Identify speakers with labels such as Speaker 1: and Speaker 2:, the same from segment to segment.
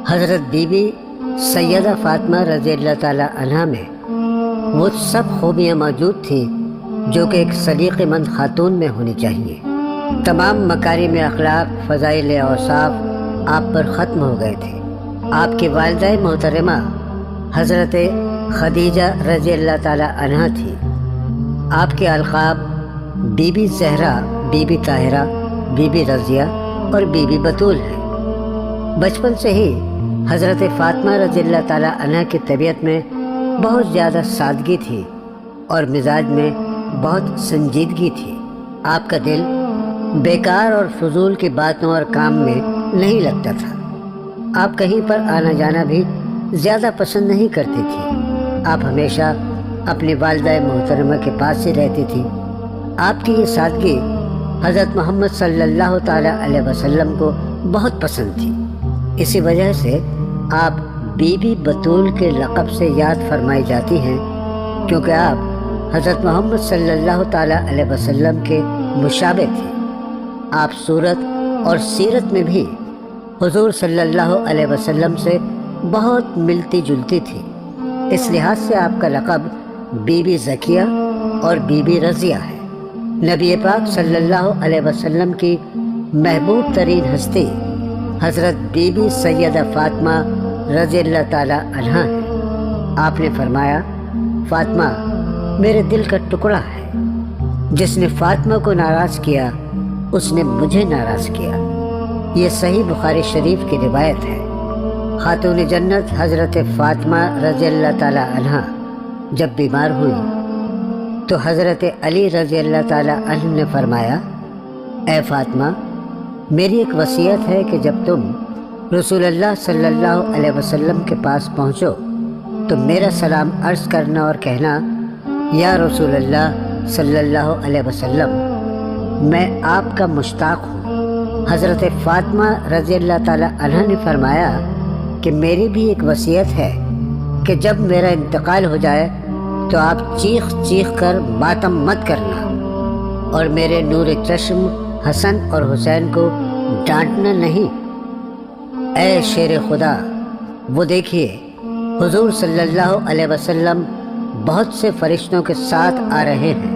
Speaker 1: حضرت be be سیدہ فاطمہ رضی اللہ تعالیٰ عنہا میں وہ سب خوبیاں موجود تھیں جو کہ ایک سلیقہ مند خاتون میں ہونی چاہیے۔ تمام مکارم اخلاق، فضائل اوصاف آپ پر ختم ہو گئے تھے۔ آپ کی والدہ محترمہ حضرت خدیجہ رضی اللہ تعالیٰ عنہا تھی۔ آپ کے القاب بی بی زہرا، بی بی طاہرہ، بی بی رضیہ اور بی بی بطول ہیں۔ بچپن سے ہی حضرت فاطمہ رضی اللہ تعالیٰ عنہ کی طبیعت میں بہت زیادہ سادگی تھی اور مزاج میں بہت سنجیدگی تھی۔ آپ کا دل بیکار اور فضول کی باتوں اور کام میں نہیں لگتا تھا۔ آپ کہیں پر آنا جانا بھی زیادہ پسند نہیں کرتی تھی۔ آپ ہمیشہ اپنی والدہ محترمہ کے پاس ہی رہتی تھی۔ آپ کی یہ سادگی حضرت محمد صلی اللہ تعالیٰ علیہ وسلم کو بہت پسند تھی۔ اسی وجہ سے آپ بی بی بطول کے لقب سے یاد فرمائی جاتی ہیں، کیونکہ آپ حضرت محمد صلی اللہ تعالیٰ علیہ وسلم کے مشابہ تھی۔ آپ صورت اور سیرت میں بھی حضور صلی اللہ علیہ وسلم سے بہت ملتی جلتی تھی۔ اس لحاظ سے آپ کا لقب بی بی زکیہ اور بی بی رضیہ ہے۔ نبی پاک صلی اللہ علیہ وسلم کی محبوب ترین ہستی حضرت بی بی سیدہ فاطمہ رضی اللہ تعالیٰ عنہا ہے۔ آپ نے فرمایا، فاطمہ میرے دل کا ٹکڑا ہے۔ جس نے فاطمہ کو ناراض کیا اس نے مجھے ناراض کیا۔ یہ صحیح بخاری شریف کی روایت ہے۔ خاتون جنت حضرت فاطمہ رضی اللہ تعالیٰ عنہا جب بیمار ہوئی تو حضرت علی رضی اللہ تعالیٰ عنہ نے فرمایا، اے فاطمہ، میری ایک وصیت ہے کہ جب تم رسول اللہ صلی اللہ علیہ وسلم کے پاس پہنچو تو میرا سلام عرض کرنا اور کہنا، یا رسول اللہ صلی اللہ علیہ وسلم، میں آپ کا مشتاق ہوں۔ حضرت فاطمہ رضی اللہ تعالیٰ عنہ نے فرمایا کہ میری بھی ایک وصیت ہے کہ جب میرا انتقال ہو جائے تو آپ چیخ چیخ کر ماتم مت کرنا اور میرے نور چشم حسن اور حسین کو ڈانٹنا نہیں۔ اے شیر خدا، وہ دیکھیے حضور صلی اللہ علیہ وسلم بہت سے فرشتوں کے ساتھ آ رہے ہیں۔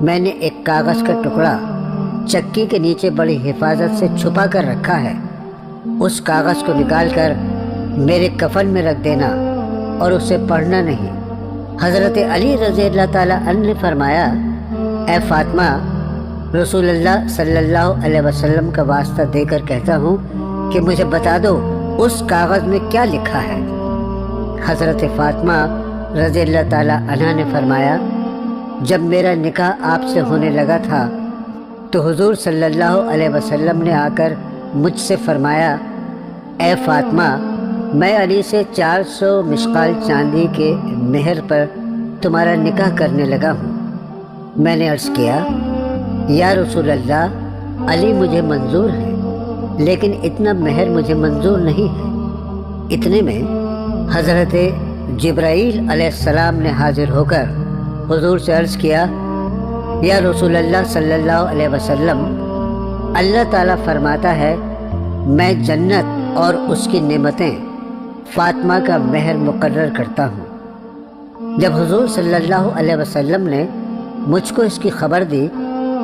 Speaker 1: میں نے ایک کاغذ کا ٹکڑا چکی کے نیچے بڑی حفاظت سے چھپا کر رکھا ہے۔ اس کاغذ کو نکال کر میرے کفن میں رکھ دینا اور اسے پڑھنا نہیں۔ حضرت علی رضی اللہ تعالیٰ عنہ نے فرمایا، اے فاطمہ، رسول اللہ صلی اللہ علیہ وسلم کا واسطہ دے کر کہتا ہوں کہ مجھے بتا دو اس کاغذ میں کیا لکھا ہے۔ حضرت فاطمہ رضی اللہ تعالیٰ عنہ نے فرمایا، جب میرا نکاح آپ سے ہونے لگا تھا تو حضور صلی اللہ علیہ وسلم نے آ کر مجھ سے فرمایا، اے فاطمہ، میں علی سے 400 مشقال چاندی کے مہر پر تمہارا نکاح کرنے لگا ہوں۔ میں نے عرض کیا، یا رسول اللہ، علی مجھے منظور ہے لیکن اتنا مہر مجھے منظور نہیں ہے۔ اتنے میں حضرت جبرائیل علیہ السلام نے حاضر ہو کر حضور سے عرض کیا، یا رسول اللہ صلی اللہ علیہ وسلم، اللہ تعالیٰ فرماتا ہے، میں جنت اور اس کی نعمتیں فاطمہ کا مہر مقرر کرتا ہوں۔ جب حضور صلی اللہ علیہ وسلم نے مجھ کو اس کی خبر دی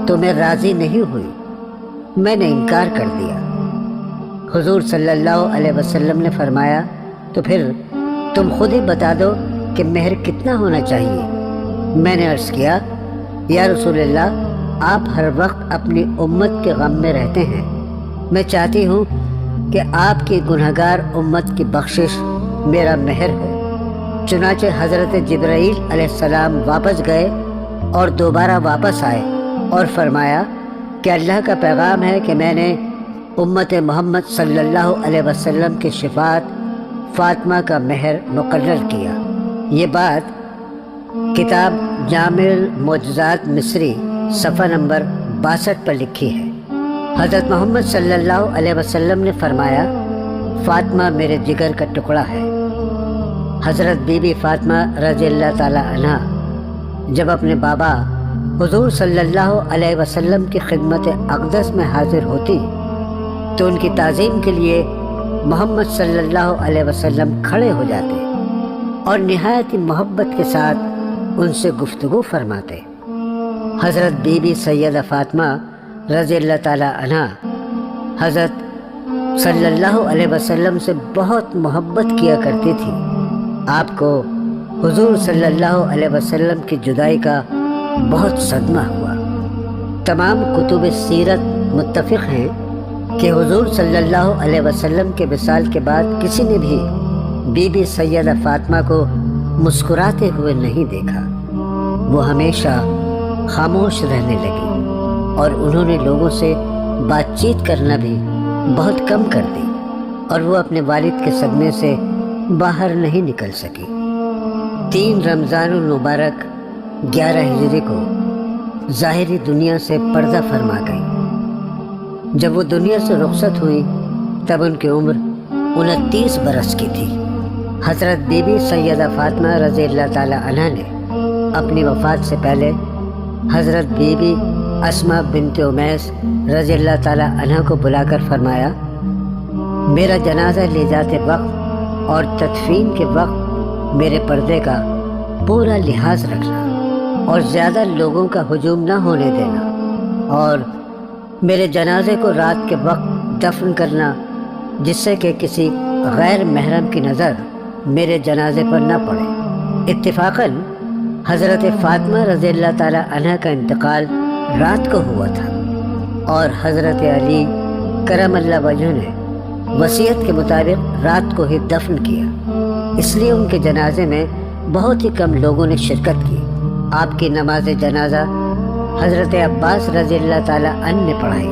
Speaker 1: تو میں راضی نہیں ہوئی، میں نے انکار کر دیا۔ حضور صلی اللہ علیہ وسلم نے فرمایا، تو پھر تم خود ہی بتا دو کہ مہر کتنا ہونا چاہیے۔ میں نے عرض کیا، یا رسول اللہ، آپ ہر وقت اپنی امت کے غم میں رہتے ہیں، میں چاہتی ہوں کہ آپ کی گنہگار امت کی بخشش میرا مہر ہو۔ چنانچہ حضرت جبرائیل علیہ السلام واپس گئے اور دوبارہ واپس آئے اور فرمایا کہ اللہ کا پیغام ہے کہ میں نے امت محمد صلی اللہ علیہ وسلم کی شفاعت فاطمہ کا مہر مقرر کیا۔ یہ بات کتاب جامع المعجزات مصری صفحہ نمبر 62 پر لکھی ہے۔ حضرت محمد صلی اللہ علیہ وسلم نے فرمایا، فاطمہ میرے جگر کا ٹکڑا ہے۔ حضرت بی بی فاطمہ رضی اللہ تعالی عنہا جب اپنے بابا حضور صلی اللہ علیہ وسلم کی خدمت اقدس میں حاضر ہوتی تو ان کی تعظیم کے لیے محمد صلی اللہ علیہ وسلم کھڑے ہو جاتے اور نہایت ہی محبت کے ساتھ ان سے گفتگو فرماتے۔ حضرت بی بی سیدہ فاطمہ رضی اللہ تعالیٰ عنہ حضرت صلی اللہ علیہ وسلم سے بہت محبت کیا کرتی تھی۔ آپ کو حضور صلی اللہ علیہ وسلم کی جدائی کا بہت صدمہ ہوا۔ تمام کتب سیرت متفق ہیں کہ حضور صلی اللہ علیہ وسلم کے وصال کے بعد کسی نے بھی بی بی سیدہ فاطمہ کو مسکراتے ہوئے نہیں دیکھا۔ وہ ہمیشہ خاموش رہنے لگی اور انہوں نے لوگوں سے بات چیت کرنا بھی بہت کم کر دی، اور وہ اپنے والد کے صدمے سے باہر نہیں نکل سکی۔ 3 رمضان المبارک 11 ہجری کو ظاہری دنیا سے پردہ فرما گئی۔ جب وہ دنیا سے رخصت ہوئی تب ان کی عمر 29 برس کی تھی۔ حضرت بی بی سیدہ فاطمہ رضی اللہ تعالیٰ عنہ نے اپنی وفات سے پہلے حضرت بی بی اسماء بنت امیس رضی اللہ تعالیٰ عنہ کو بلا کر فرمایا، میرا جنازہ لے جاتے وقت اور تدفین کے وقت میرے پردے کا پورا لحاظ رکھنا اور زیادہ لوگوں کا ہجوم نہ ہونے دینا، اور میرے جنازے کو رات کے وقت دفن کرنا جس سے کہ کسی غیر محرم کی نظر میرے جنازے پر نہ پڑے۔ اتفاقاً حضرت فاطمہ رضی اللہ تعالیٰ عنہ کا انتقال رات کو ہوا تھا، اور حضرت علی کرم اللہ وجہہ نے وصیت کے مطابق رات کو ہی دفن کیا، اس لیے ان کے جنازے میں بہت ہی کم لوگوں نے شرکت کی۔ آپ کی نماز جنازہ حضرت عباس رضی اللہ تعالیٰ عنہ نے پڑھائی۔